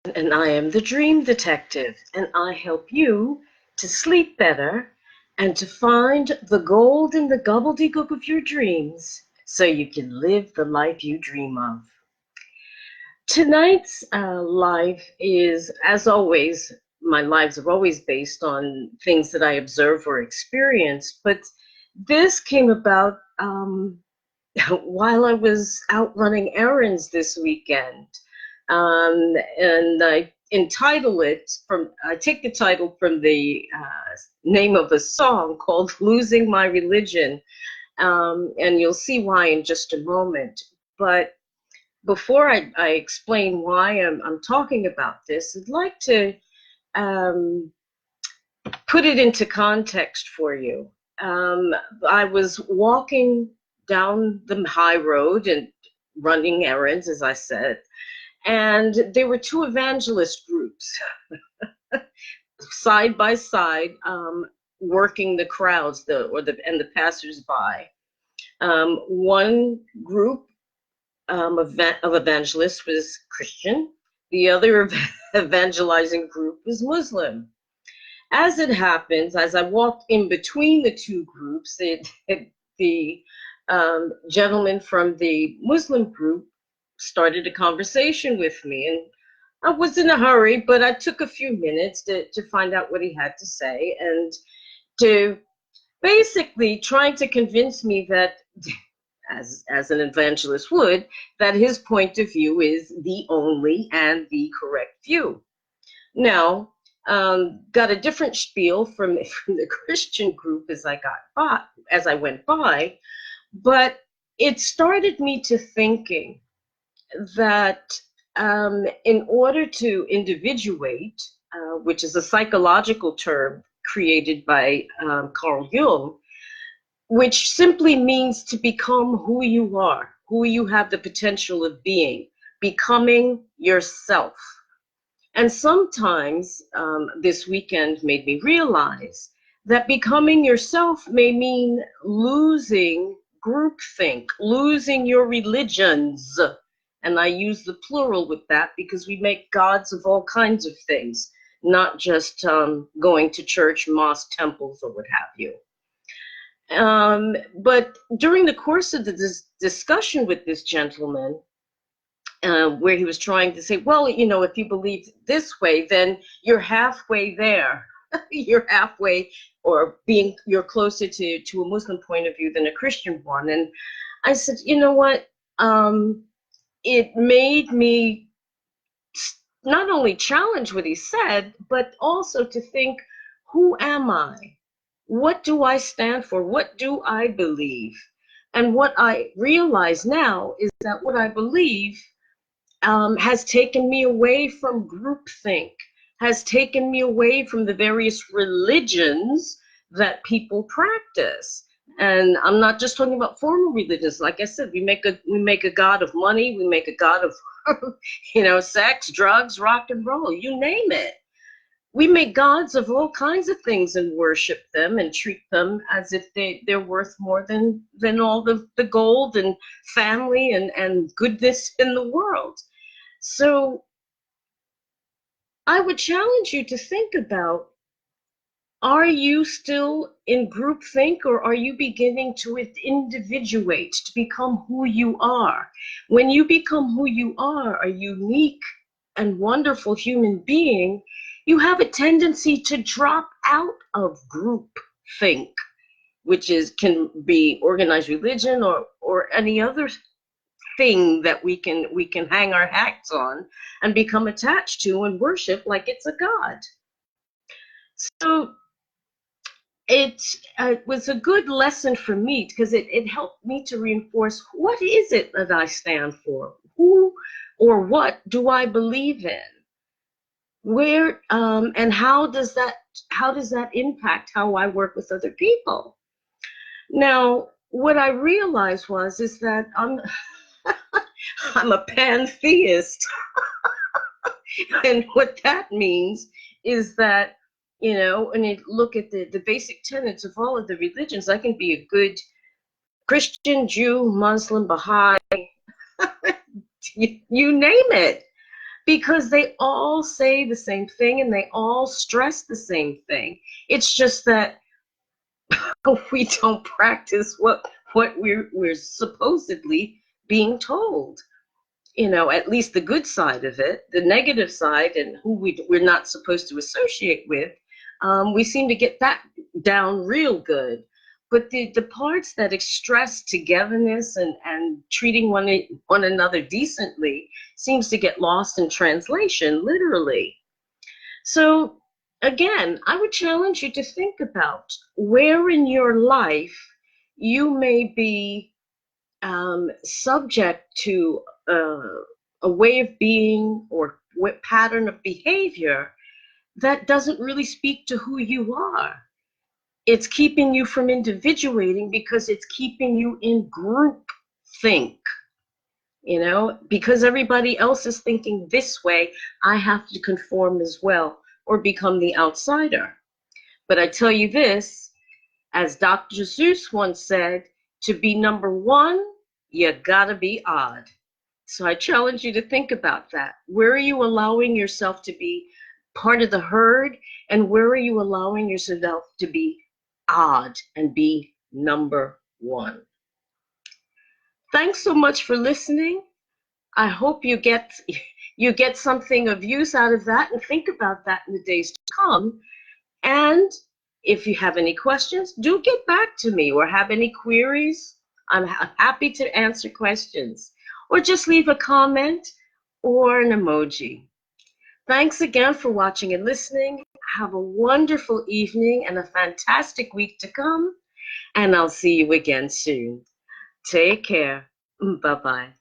And I am the Dream Detective, and I help you to sleep better and to find the gold in the gobbledygook of your dreams so you can live the life you dream of. Tonight's live is, as always, my lives are always based on things that I observe or experience, but this came about while I was out running errands this weekend. And I entitle it I take the title from the name of a song called Losing My Religion. And you'll see why in just a moment. But before I explain why I'm talking about this, I'd like to um, put it into context for you. Um, I was walking down the high road and running errands, as I said, and there were two evangelist groups side by side, working the crowds, and the passersby. One group of evangelists was Christian. The other evangelizing group was Muslim. As it happens, as I walked in between the two groups, the gentleman from the Muslim group started a conversation with me. And I was in a hurry, but I took a few minutes to find out what he had to say and to basically trying to convince me that, as an evangelist would, that his point of view is the only and the correct view. Now, got a different spiel from the Christian group as I went by, but it started me to thinking that in order to individuate, which is a psychological term created by Carl Jung, which simply means to become who you are, who you have the potential of being, becoming yourself. And sometimes this weekend made me realize that becoming yourself may mean losing groupthink, losing your religions. And I use the plural with that because we make gods of all kinds of things, not just going to church, mosque, temples, or what have you. But during the course of the discussion with this gentleman, where he was trying to say, well, if you believe this way, then you're halfway there. You're halfway, or you're closer to a Muslim point of view than a Christian one. And I said, you know what? It made me not only challenge what he said, but also to think, who am I? What do I stand for? What do I believe? And what I realize now is that what I believe has taken me away from groupthink, has taken me away from the various religions that people practice. And I'm not just talking about formal religions. Like I said, we make a god of money, we make a god of sex, drugs, rock and roll, you name it. We make gods of all kinds of things and worship them and treat them as if they're worth more than all the gold and family and goodness in the world. So I would challenge you to think about, are you still in groupthink, or are you beginning to individuate, to become who you are? When you become who you are, a unique and wonderful human being, you have a tendency to drop out of groupthink, which can be organized religion or any other thing that we can hang our hats on and become attached to and worship like it's a god. So it was a good lesson for me because it helped me to reinforce, what is it that I stand for? Who or what do I believe in? Where and how does that impact how I work with other people? Now, what I realized is that I'm a pantheist. And what that means is that, when you look at the basic tenets of all of the religions, I can be a good Christian, Jew, Muslim, Baha'i, you name it. because they all say the same thing and they all stress the same thing. It's just that we don't practice what we're supposedly being told. At least the good side of it. The negative side and who we're not supposed to associate with, we seem to get that down real good. But the parts that stress togetherness and treating one another decently seems to get lost in translation, literally. So again, I would challenge you to think about where in your life you may be subject to a way of being or pattern of behavior that doesn't really speak to who you are. It's keeping you from individuating because it's keeping you in group think. Because everybody else is thinking this way, I have to conform as well or become the outsider. But I tell you this, as Dr. Seuss once said, to be number one, you gotta be odd. So I challenge you to think about that. Where are you allowing yourself to be part of the herd, and where are you allowing yourself to be odd and be number one? Thanks so much for listening. I hope you get something of use out of that, and think about that in the days to come. And if you have any questions, do get back to me, or have any queries. I'm happy to answer questions, or just leave a comment or an emoji. Thanks again for watching and listening. Have a wonderful evening and a fantastic week to come, and I'll see you again soon. Take care. Bye-bye.